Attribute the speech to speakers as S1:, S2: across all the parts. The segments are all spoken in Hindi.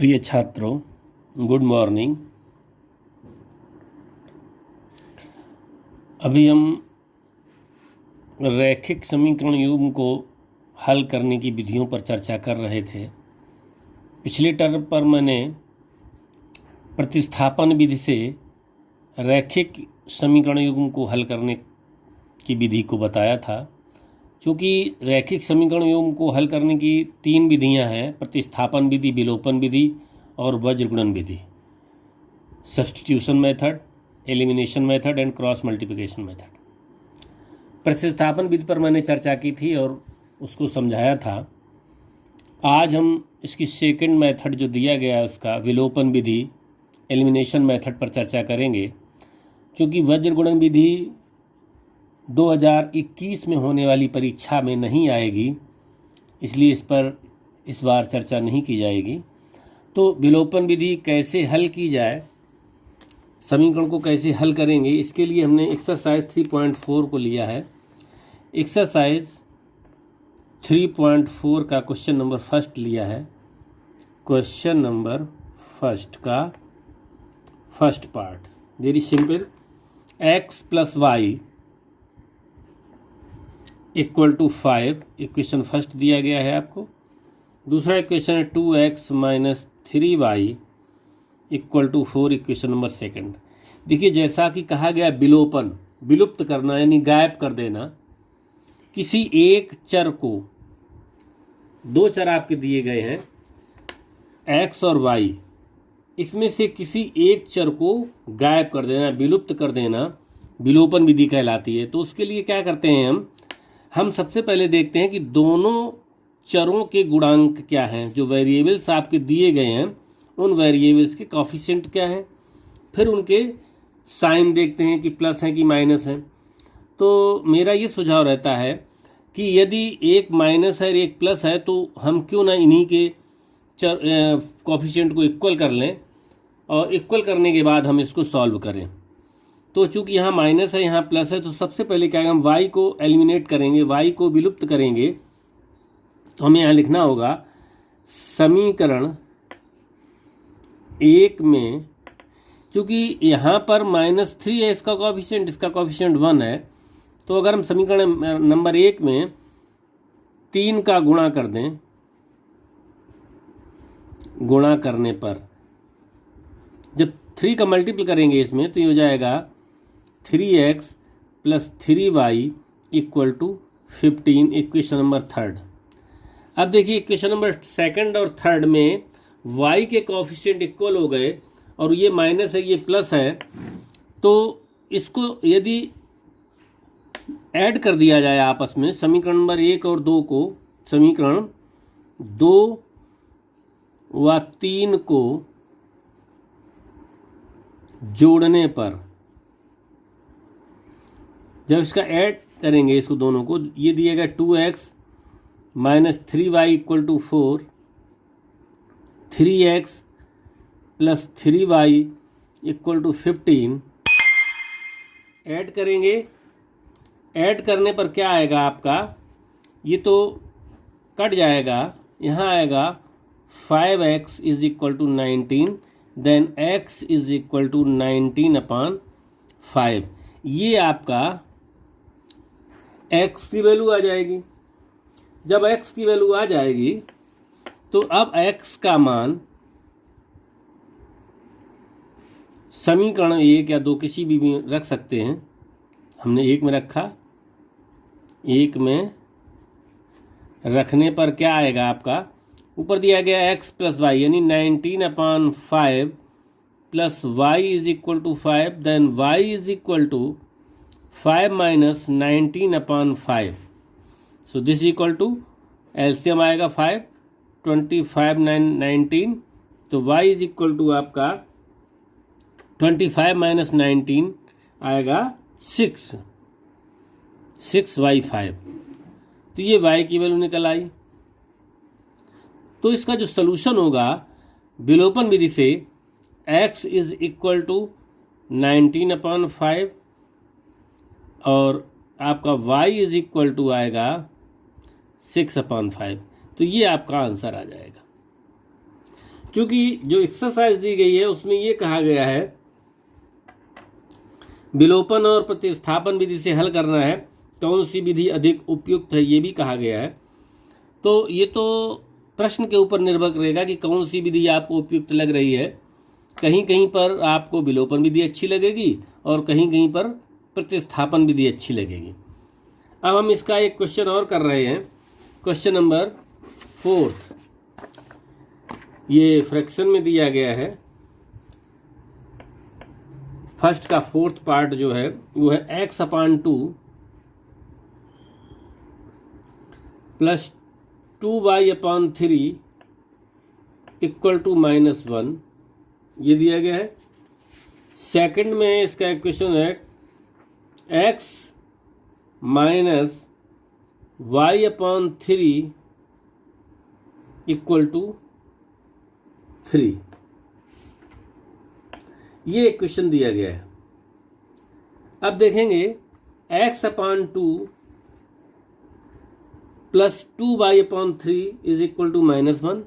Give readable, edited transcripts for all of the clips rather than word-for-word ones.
S1: प्रिय छात्रों, गुड मॉर्निंग। अभी हम रैखिक समीकरण युग्म को हल करने की विधियों पर चर्चा कर रहे थे। पिछले टर्म पर मैंने प्रतिस्थापन विधि से रैखिक समीकरण युग्म को हल करने की विधि को बताया था। चूँकि रैखिक समीकरण युग्म को हल करने की 3 विधियां हैं: प्रतिस्थापन विधि, विलोपन विधि और वज्रगुणन विधि। Substitution method, elimination method and cross multiplication method. प्रतिस्थापन विधि पर मैंने चर्चा की थी और उसको समझाया था। आज हम इसकी सेकंड मेथड जो दिया गया है उसका, विलोपन विधि, एलिमिनेशन मेथड पर चर्चा करेंगे। क्योंकि वज्रगुणन विधि 2021 में होने वाली परीक्षा में नहीं आएगी, इसलिए इस पर इस बार चर्चा नहीं की जाएगी। तो विलोपन विधि कैसे हल की जाए, समीकरण को कैसे हल करेंगे, इसके लिए हमने एक्सरसाइज 3.4 को लिया है। एक्सरसाइज 3.4 का क्वेश्चन नंबर फर्स्ट लिया है। क्वेश्चन नंबर फर्स्ट का first part very simple. x + y = 5 equation first दिया गया है आपको। दूसरा इक्वेशन है 2x - 3y = 4 equation number second. देखिए, जैसा कि कहा गया विलोपन, विलुप्त करना यानी गायब कर देना। किसी एक चर को, 2 चर आपके दिए गए हैं x और y, इसमें से किसी एक चर को गायब कर देना, विलुप्त कर देना, विलोपन विधि कहलाती है। तो उसके लिए क्या करते हैं हम सबसे पहले देखते हैं कि दोनों चरों के गुणांक क्या हैं। जो वेरिएबल्स आपके दिए गए हैं उन वेरिएबल्स के कोफिशिएंट क्या हैं, फिर उनके साइन देखते हैं कि प्लस है कि माइनस है। तो मेरा ये सुझाव रहता है कि यदि एक माइनस है और एक प्लस है तो हम क्यों ना इन्हीं के कोफिशिएंट को इक्वल कर लें और इक्वल करने के बाद हम इसको सॉल्व करें। तो चूंकि यहाँ माइनस है, यहाँ प्लस है, तो सबसे पहले क्या हम y को एलिमिनेट करेंगे, y को विलुप्त करेंगे। तो हमें यहाँ लिखना होगा समीकरण 1 में, चूंकि यहाँ पर -3 है इसका कोफिशिएंट, इसका कोफिशिएंट 1 है। तो अगर हम समीकरण नंबर 1 में 3 का गुणा कर दें, गुणा करने पर जब 3 का मल्टीपल करेंगे इसमें, तो ये हो जाएगा 3x + 3y = 15 equation number third. अब देखिए, इक्वेशन नंबर सेकंड और थर्ड में y के कोफिशिएंट इक्वल हो गए और ये माइनस है, ये प्लस है। तो इसको यदि ऐड कर दिया जाए आपस में, समीकरण नंबर 1 और 2 को, समीकरण 2 व 3 को जोड़ने पर, जब इसका ऐड करेंगे इसको दोनों को, ये दिया गया 2x - 3y = 4, 3x + 3y = 15। Add करेंगे, ऐड करने पर क्या आएगा आपका, ये तो कट जाएगा, यहाँ आएगा 5x = 19, देन x = 19/5। ये आपका x की वैल्यू आ जाएगी। जब x की वैल्यू आ जाएगी तो अब x का मान समीकरण 1 या 2 किसी भी में रख सकते हैं। हमने 1 में रखा, 1 में रखने पर क्या आएगा आपका, ऊपर दिया गया x + y यानी 19/5 + y = 5, then y = 5 - 19/5। So this equal to, LCM आएगा 5, 25 19, तो y = आपका 25 - 19 आएगा 6y5। तो ये y की वैल्यू निकल आई। तो इसका जो सलूशन होगा विलोपन विधि से, x = 19/5 और आपका y = आएगा 6/5। तो ये आपका आंसर आ जाएगा। चूंकि जो एक्सरसाइज दी गई है उसमें ये कहा गया है विलोपन और प्रतिस्थापन विधि से हल करना है, कौन सी विधि अधिक उपयुक्त है ये भी कहा गया है। तो ये तो प्रश्न के ऊपर निर्भर करेगा कि कौन सी विधि आपको उपयुक्त लग रही है। कहीं कहीं पर आपको विलोपन विधि अच्छी लगेगी और कहीं कहीं पर प्रतिस्थापन विधि अच्छी लगेगी। अब हम इसका एक क्वेश्चन और कर रहे हैं, क्वेश्चन नंबर 4। ये फ्रैक्शन में दिया गया है। फर्स्ट का 4th पार्ट जो है वो है x/2 plus 2y/3 equal to -1, ये दिया गया है। सेकंड में इसका इक्वेशन है x minus y/3 equal to 3, ये इक्वेशन दिया गया है। अब देखेंगे x/2 plus 2y/3 is equal to -1,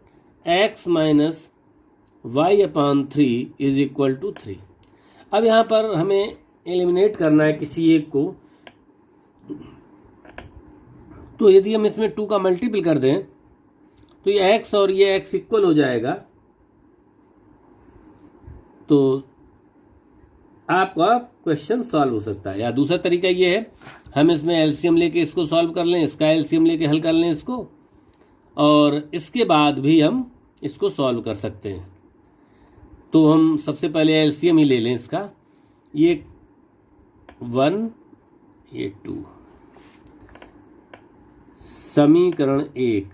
S1: x minus y/3 is equal to 3। अब यहाँ पर हमें एलिमिनेट करना है किसी एक को। तो यदि हम इसमें 2 का मल्टीपल कर दें तो ये x और ये x इक्वल हो जाएगा। तो आपका क्वेश्चन सॉल्व हो सकता है। या दूसरा तरीका ये है, हम इसमें एलसीएम लेके इसको सॉल्व कर लें, इसका एलसीएम लेके हल कर लें इसको, और इसके बाद भी हम इसको सॉल्व कर सकते हैं। तो हम सबसे पहले एलसीएम ही ले लें इसका। ये 1 ये 2, समीकरण 1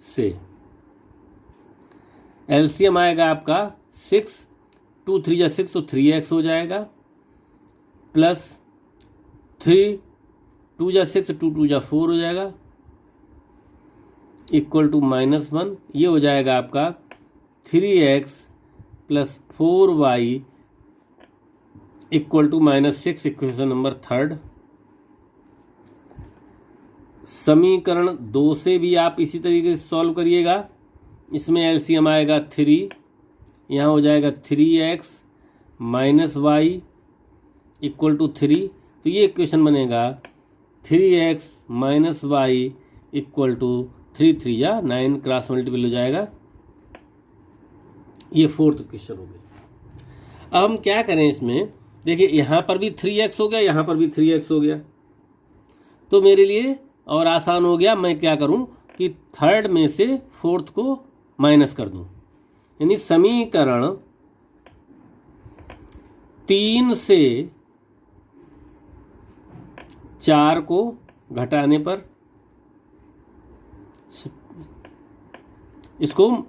S1: से एलसीएम आएगा आपका 6, 2 3 या 6 तो 3x हो जाएगा, प्लस 3 2 या 6 2 2 या 4 हो जाएगा, इक्वल टू -1, ये हो जाएगा आपका 3x plus 4y equal to -6, equation number 3। समीकरण 2 से भी आप इसी तरीके से सॉल्व करिएगा। इसमें एलसीएम आएगा 3, यहाँ हो जाएगा 3x minus y equal to 3। तो ये इक्वेशन बनेगा 3x minus y equal to 3 3 या 9, क्रॉस मल्टीपल हो जाएगा। ये 4th इक्वेशन हो गई। अब हम क्या करें इसमें, देखिए यहाँ पर भी 3x हो गया, यहाँ पर भी 3x हो गया। तो मेरे लिए और आसान हो गया, मैं क्या करूँ कि 3rd में से 4th को माइनस कर दूँ, यानी समीकरण 3 से 4 को घटाने पर इसको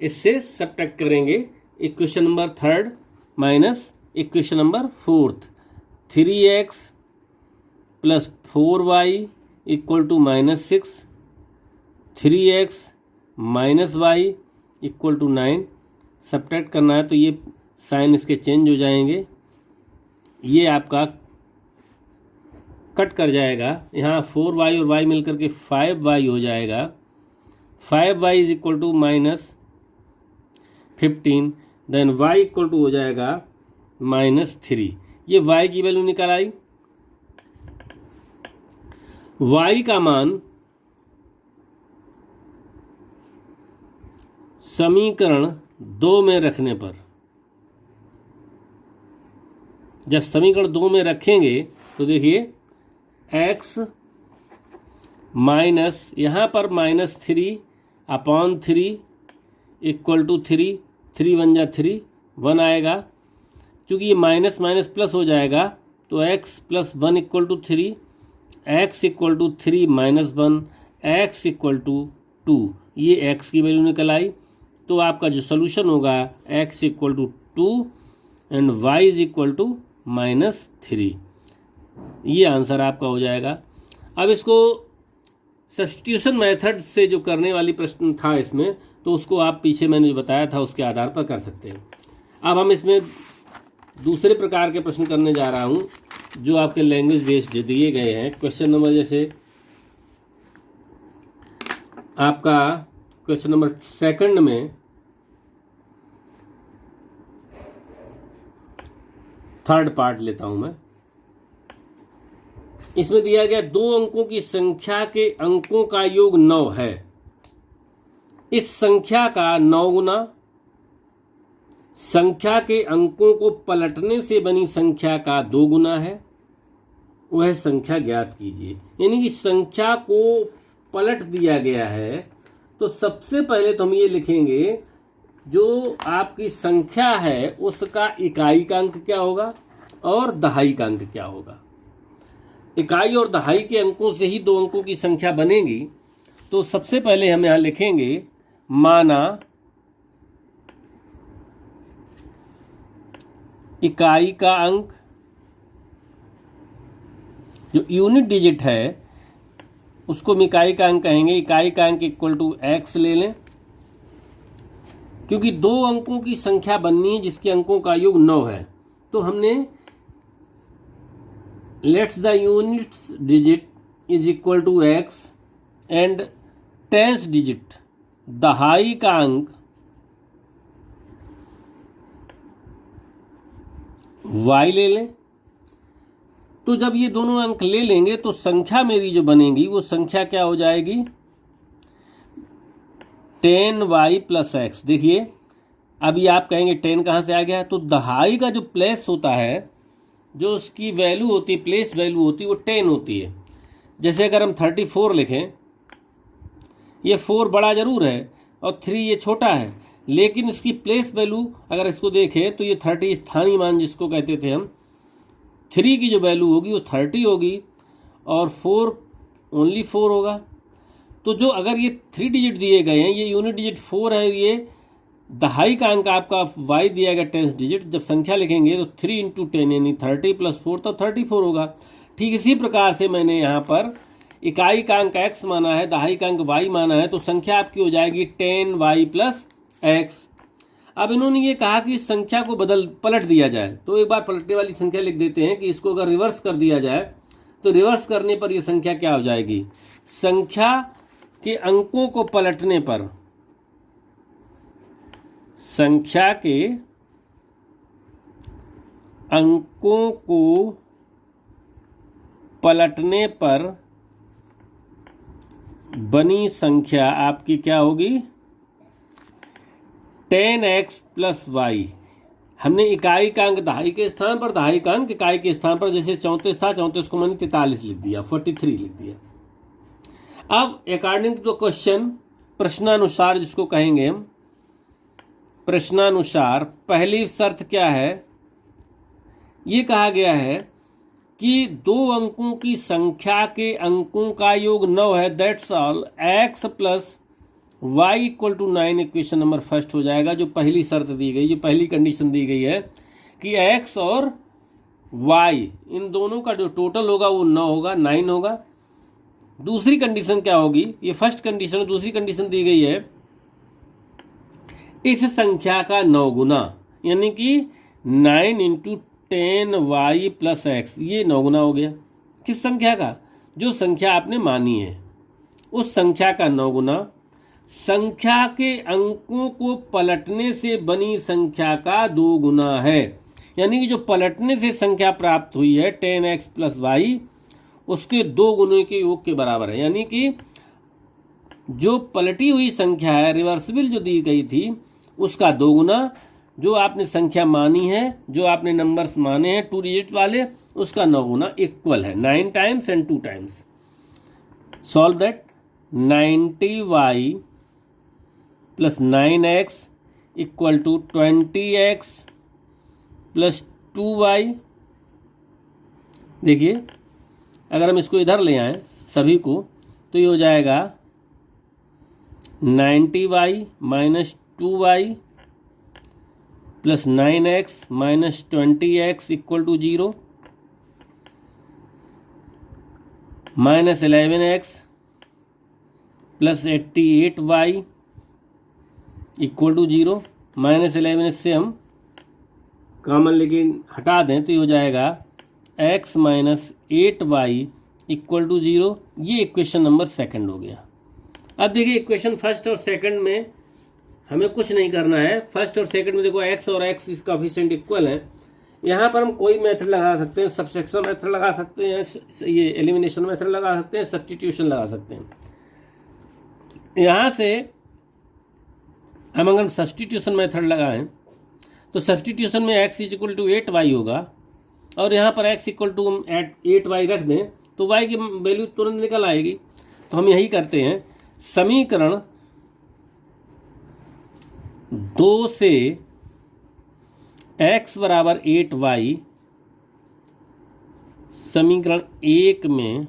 S1: इससे सब्ट्रैक्ट करेंगे। Equation number 3rd minus equation number 4th, 3x plus 4y equal to -6, 3x minus y equal to 9। Subtract करना है तो ये साइन इसके चेंज हो जाएंगे, ये आपका कट कर जाएगा। यहाँ 4y और y मिलकर के 5y हो जाएगा। 5y is equal to -15, then y equal to हो जाएगा -3। ये y की वैल्यू निकल आई। y का मान समीकरण 2 में रखने पर, जब समीकरण 2 में रखेंगे तो देखिए x माइनस यहाँ पर -3/3 इक्वल टू 3, 3 1 जा 3, 1 आएगा। चूँकि ये माइनस माइनस प्लस हो जाएगा तो x plus 1 equal to 3, x equal to 3 minus 1, x equal to 2। ये x की वैल्यू निकल आई। तो आपका जो सोल्यूशन होगा x equal to 2 and y is equal to -3। ये आंसर आपका हो जाएगा। अब इसको सब्स्टिट्यूशन मेथड से जो करने वाली प्रश्न था इसमें, तो उसको आप पीछे मैंने जो बताया था उसके आधार पर कर सकते हैं। अब हम इसमें दूसरे प्रकार के प्रश्न करने जा रहा हूँ जो आपके लैंग्वेज बेस्ड दिए गए हैं। क्वेश्चन नंबर जैसे आपका क्वेश्चन नंबर 2 में थर्ड पार्ट लेता हूं मैं। इसमें दिया गया 2 अंकों की संख्या के अंकों का योग 9 है। इस संख्या का 9 गुना संख्या के अंकों को पलटने से बनी संख्या का 2 गुना है, वह संख्या ज्ञात कीजिए। यानी कि संख्या को पलट दिया गया है, तो सबसे पहले तो हम ये लिखेंगे जो आपकी संख्या है उसका इकाई का अंक क्या होगा और दहाई का अंक क्या होगा। इकाई और दहाई के अंकों से ही 2 अंकों की संख्या बनेगी। तो सबसे पहले हम यहां लिखेंगे माना इकाई का अंक, जो यूनिट डिजिट है उसको हम इकाई का अंक कहेंगे। इकाई का अंक इक्वल टू x ले लें, क्योंकि 2 अंकों की संख्या बननी है जिसके अंकों का योग 9 है। तो हमने let's the units digit is equal to x and tens digit दहाई का अंक y ले लें। तो जब ये दोनों अंक ले लेंगे तो संख्या मेरी जो बनेगी वो संख्या क्या हो जाएगी 10y प्लस x। देखिए अभी आप कहेंगे 10 कहाँ से आ गया, तो दहाई का जो प्लेस होता है, जो उसकी वैल्यू होती है, प्लेस वैल्यू होती है, वो 10 होती है। जैसे अगर हम 34 लिखें, ये 4 बड़ा ज़रूर है और 3 ये छोटा है, लेकिन इसकी प्लेस वैल्यू अगर इसको देखें तो ये 30 स्थानीय मान जिसको कहते थे हम, 3 की जो वैल्यू होगी वो 30 होगी और 4 ओनली 4 होगा। तो जो अगर ये 3 डिजिट दिए गए हैं, ये यूनिट डिजिट 4 है, ये दहाई का अंक आपका y दिया गया 10 डिजिट, जब संख्या लिखेंगे तो 3 इंटू 10 यानी 30 प्लस 4 तब 34 होगा। ठीक इसी प्रकार से मैंने यहाँ पर इकाई का अंक x माना है, दहाई का अंक y माना है, तो संख्या आपकी हो जाएगी 10y प्लस x। अब इन्होंने ये कहा कि इस संख्या को पलट दिया जाए, तो एक बार पलटने वाली संख्या लिख देते हैं कि इसको अगर रिवर्स कर दिया जाए तो रिवर्स करने पर ये संख्या क्या हो जाएगी, संख्या के अंकों को पलटने पर, संख्या के अंकों को पलटने पर बनी संख्या आपकी क्या होगी 10x प्लस y। हमने इकाई का अंक दहाई के स्थान पर, दहाई का अंक इकाई के स्थान पर, जैसे 34 था 34 को मैंने 43 लिख दिया, 43 लिख दिया। अब अकॉर्डिंग टू द क्वेश्चन, प्रश्नानुसार जिसको कहेंगे हम, प्रश्नानुसार पहली शर्त क्या है, ये कहा गया है कि 2 अंकों की संख्या के अंकों का योग 9 है, that's all, x plus y equal to 9 equation number first हो जाएगा। जो पहली शर्त दी गई, जो पहली कंडीशन दी गई है कि x और y इन दोनों का जो टोटल होगा वो 9 होगा, 9 होगा। दूसरी कंडीशन क्या होगी, ये फर्स्ट कंडीशन, दूसरी कंडीशन दी गई है इस संख्या का 9 गुना, यानी कि 9 इंटू 10y प्लस x, ये 9 गुना हो गया। किस संख्या का, जो संख्या आपने मानी है उस संख्या का 9 गुना संख्या के अंकों को पलटने से बनी संख्या का 2 गुना है। यानी कि जो पलटने से संख्या प्राप्त हुई है 10x प्लस y, उसके 2 गुने के योग के बराबर है। यानी कि जो पलटी हुई संख्या है, रिवर्सिबल जो दी गई थी, उसका 2 गुना, जो आपने संख्या मानी है, जो आपने नंबर्स माने हैं 2 डिजिट वाले, उसका 9 गुना इक्वल है 9 times and 2 times. Solve that, 90y plus 9x equal to 20x plus 2y। देखिए अगर हम इसको इधर ले आएं सभी को, तो ये हो जाएगा 90y minus 2y plus 9x minus 20x equal to 0, minus 11x plus 88y equal to 0, minus 11 से हम कॉमन लेकिन हटा दें तो ये हो जाएगा x minus 8y equal to 0। ये इक्वेशन नंबर सेकंड हो गया। अब देखिए इक्वेशन फर्स्ट और सेकंड में हमें कुछ नहीं करना है। फर्स्ट और सेकंड में देखो x और x इसका कोएफिशिएंट इक्वल है, यहाँ पर हम कोई मेथड लगा सकते हैं, सब्सट्रैक्शन मेथड लगा सकते हैं, ये एलिमिनेशन मेथड लगा सकते हैं, सब्स्टिट्यूशन लगा सकते हैं। यहाँ से हम अगर सब्स्टिट्यूशन मेथड लगाएं तो सब्स्टिट्यूशन में x इक्वल टू 8y होगा, और यहाँ पर x इक्वल टू 8y रख दें तो y की वैल्यू तुरंत निकल आएगी। तो हम यही करते हैं, समीकरण 2 से x बराबर 8y समीकरण 1 में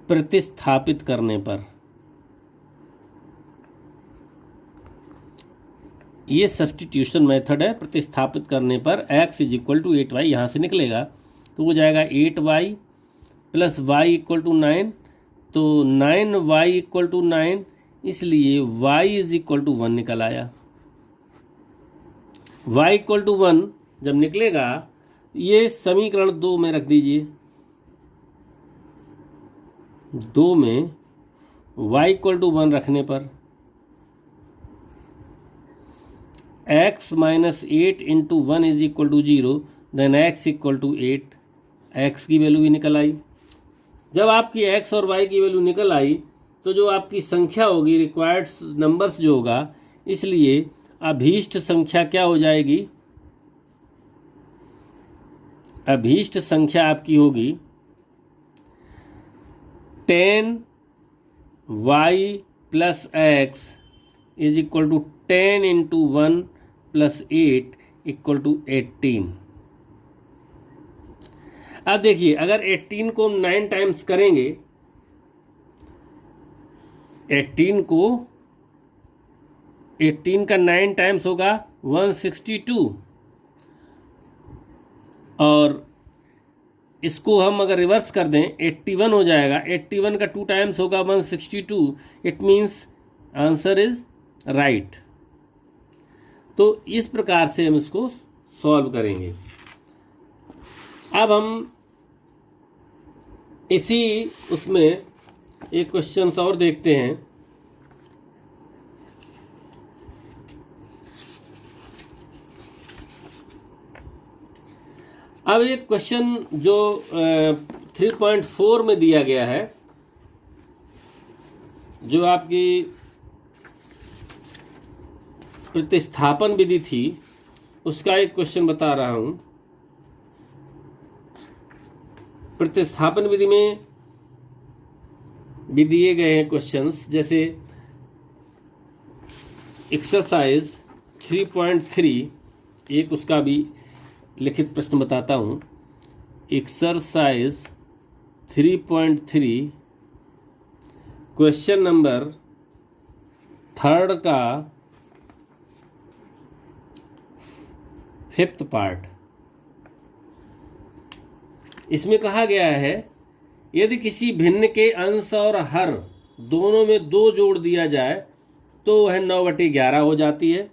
S1: प्रतिस्थापित करने पर, ये सब्स्टिट्यूशन मेथड है, प्रतिस्थापित करने पर x is equal to 8y यहाँ से निकलेगा, तो वो जाएगा 8y plus y equal to 9, तो 9y इक्वल टू 9, इसलिए y इज इक्वल टू 1 निकल आया। y इक्वल टू 1 जब निकलेगा, ये समीकरण 2 में रख दीजिए। 2 में y इक्वल टू 1 रखने पर x minus 8 into 1 is equal to 0, then x equal to 8, x की वैल्यू भी निकल आई। जब आपकी x और y की वैल्यू निकल आई तो जो आपकी संख्या होगी, रिक्वायर्ड नंबर्स जो होगा, इसलिए अभीष्ट संख्या क्या हो जाएगी, अभीष्ट संख्या आपकी होगी 10y plus x is equal to 10 into 1 plus 8 equal to 18। अब देखिए, अगर 18 को हम 9 टाइम्स करेंगे, 18 का 9 टाइम्स होगा 162, और इसको हम अगर रिवर्स कर दें 81 हो जाएगा। 81 का 2 टाइम्स होगा 162, it means answer is right. तो इस प्रकार से हम इसको सॉल्व करेंगे। अब हम इसी उसमें एक क्वेश्चन और देखते हैं। अब एक क्वेश्चन जो 3.4 में दिया गया है, जो आपकी प्रतिस्थापन विधि थी, उसका एक क्वेश्चन बता रहा हूं। प्रतिस्थापन विधि में भी दिए गए हैं क्वेश्चंस, जैसे एक्सरसाइज 3.3, एक उसका भी लिखित प्रश्न बताता हूं। एक्सरसाइज 3.3 क्वेश्चन नंबर 3 का 5th पार्ट। इसमें कहा गया है, यदि किसी भिन्न के अंश और हर दोनों में 2 जोड़ दिया जाए तो वह 9/11 हो जाती है,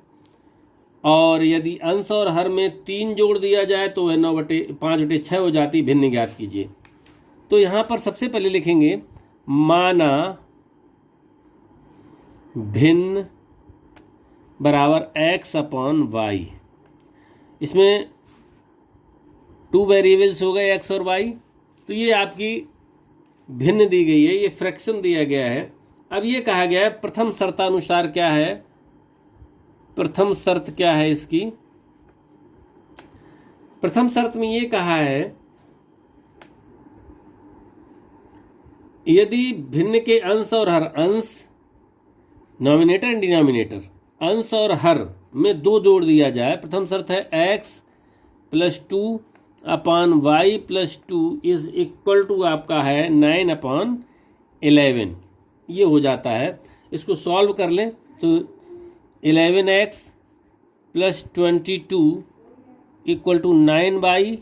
S1: और यदि अंश और हर में 3 जोड़ दिया जाए तो वह 5/6 हो जाती है। भिन्न ज्ञात कीजिए। तो यहाँ पर सबसे पहले लिखेंगे, माना भिन्न बराबर x अपॉन y। इसमें 2 वेरिएबल्स हो गए x और y, तो ये आपकी भिन्न दी गई है, ये फ्रैक्शन दिया गया है। अब ये कहा गया है प्रथम शर्तानुसार क्या है, प्रथम शर्त क्या है इसकी। प्रथम शर्त में ये कहा है, यदि भिन्न के अंश और हर, अंश नॉमिनेटर एंड डिनोमिनेटर, अंश और हर में 2 जोड़ दिया जाए। प्रथम शर्त है x plus 2 upon y plus 2 is equal to आपका है 9/11। ये हो जाता है। इसको सॉल्व कर लें तो 11x plus 22 equal to 9y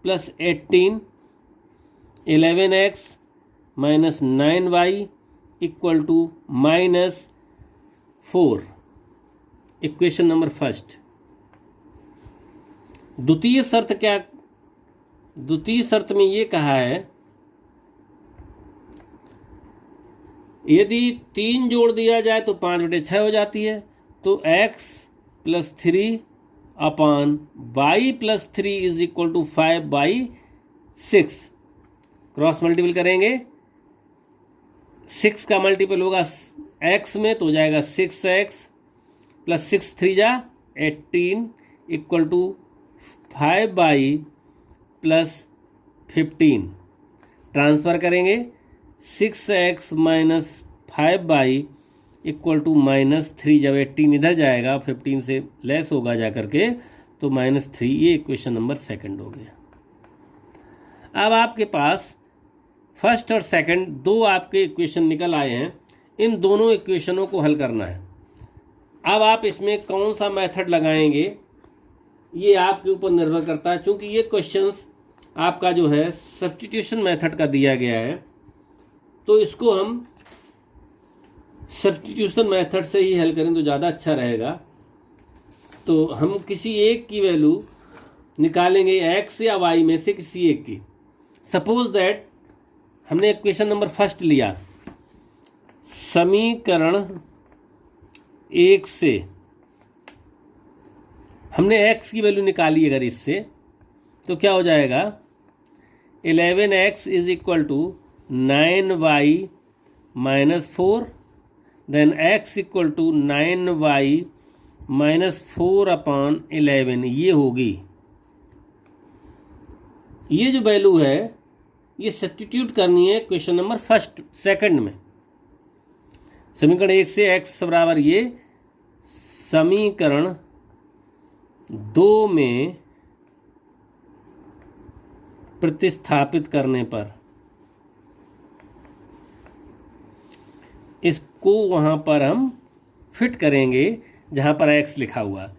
S1: plus 18, 11x minus 9y equal to -4। Equation number first. द्वितीय शर्त क्या, द्वितीय शर्त में ये कहा है, यदि 3 जोड़ दिया जाए तो 5/6 हो जाती है। तो x plus 3 upon y plus 3 is equal to 5/6। Cross multiple करेंगे, 6 का मल्टीपल होगा x में तो हो जाएगा 6x प्लस 6 3 जा 18 इक्वल टू 5 प्लस 15। ट्रांसफ़र करेंगे 6x माइनस 5 इक्वल टू -3। जब 18 इधर जाएगा 15 से लेस होगा जा करके तो -3। ये इक्वेशन नंबर सेकंड हो गया। अब आपके पास फर्स्ट और सेकंड दो आपके इक्वेशन निकल आए हैं। इन दोनों इक्वेशनों को हल करना है। अब आप इसमें कौन सा मेथड लगाएंगे ये आपके ऊपर निर्भर करता है, क्योंकि ये क्वेश्चंस आपका जो है सब्स्टिट्यूशन मेथड का दिया गया है, तो इसको हम सब्स्टिट्यूशन मेथड से ही हल करें तो ज़्यादा अच्छा रहेगा। तो हम किसी एक की वैल्यू निकालेंगे x या y में से किसी एक की। सपोज दैट हमने इक्वेशन नंबर फर्स्ट लिया, समीकरण 1 से हमने x की वैल्यू निकाली। अगर इससे तो क्या हो जाएगा, 11x is equal to 9y minus 4, then x equal to 9y minus 4 upon 11। ये होगी, ये जो वैल्यू है ये सब्स्टिट्यूट करनी है क्वेश्चन नंबर फर्स्ट सेकंड में। समीकरण 1 से x बराबर ये समीकरण 2 में प्रतिस्थापित करने पर इसको वहाँ पर हम फिट करेंगे जहाँ पर x लिखा हुआ।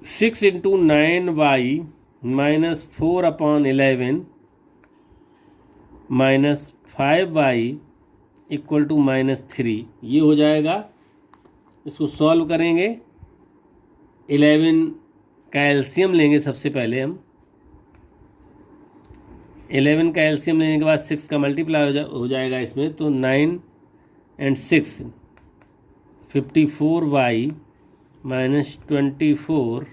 S1: 6 into 9y minus 4 upon 11 minus 5y equal to -3। ये हो जाएगा। इसको सॉल्व करेंगे, 11 का एलसीएम लेंगे। सबसे पहले हम 11 का एलसीएम लेने के बाद 6 का मल्टीप्लाई हो जाएगा इसमें, तो 9 and 6 54y माइनस 24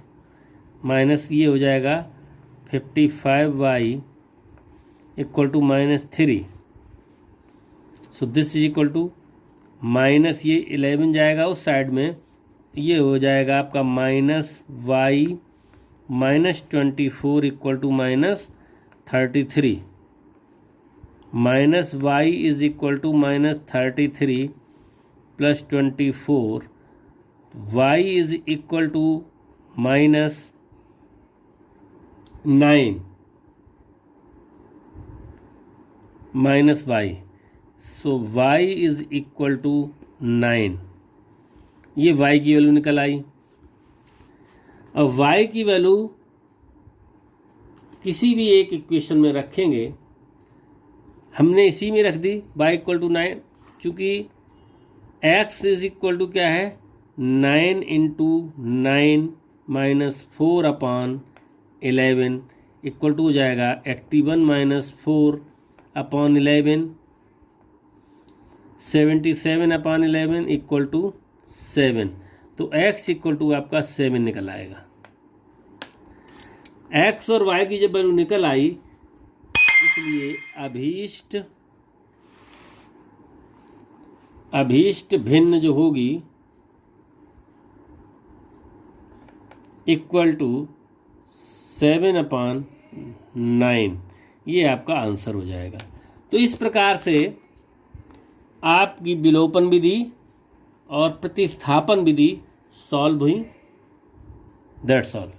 S1: माइनस ये हो जाएगा 55y equal to -3। So this is equal to minus ये 11 जाएगा उस साइड में, ये हो जाएगा आपका -y minus 24 equal to -33। Minus y is equal to -33 plus 24, y is equal to -9 minus y, so y is equal to 9। ये y की वैल्यू निकल आई। अब y की वैल्यू किसी भी एक इक्वेशन में रखेंगे, हमने इसी में रख दी y इक्वल टू 9, चूँकि x इज इक्वल टू क्या है 9 into 9 minus 4 upon 11 equal to हो जाएगा 81 minus 4 upon 11 77 upon 11 equal to 7। तो x इक्वल टू आपका 7 निकल आएगा। x और y की जब वैल्यू निकल आई, इसलिए अभीष्ट भिन्न जो होगी इक्वल टू 7 अपॉन 9, ये आपका आंसर हो जाएगा। तो इस प्रकार से आपकी विलोपन विधि और प्रतिस्थापन विधि सॉल्व हुई। That's all.